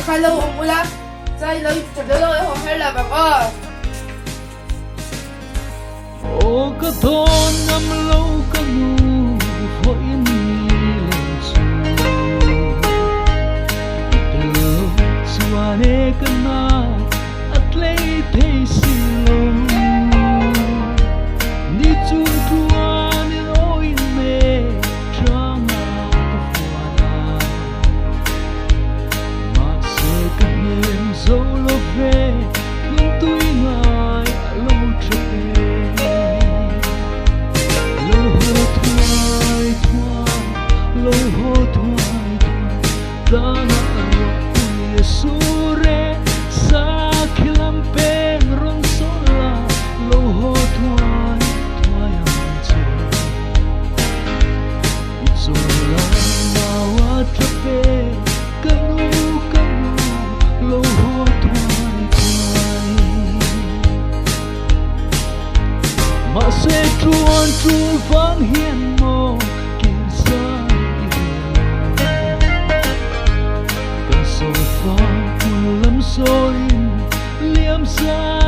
khai lâu ông mula dây lâu chụp đỡ lâu họ hay là bà ô có thôn năm lâu có ngu vội mi lên xuống từ xua nê cái na at lấy thế xin lâu đi chung tua nên ôi mê trong ngã phua na mà sẽ cần em dấu lô về luôn tôi ngại lâu trở về lâu hồ thoại ta ngã ua sure sa khilam pen rong sola lâu hồ thoại ang che izola mawa trape kanu lâu hồ thoại mà sẽ truan tru vang hiền mô kiên sa cần sầu pha lâm soi liêm sa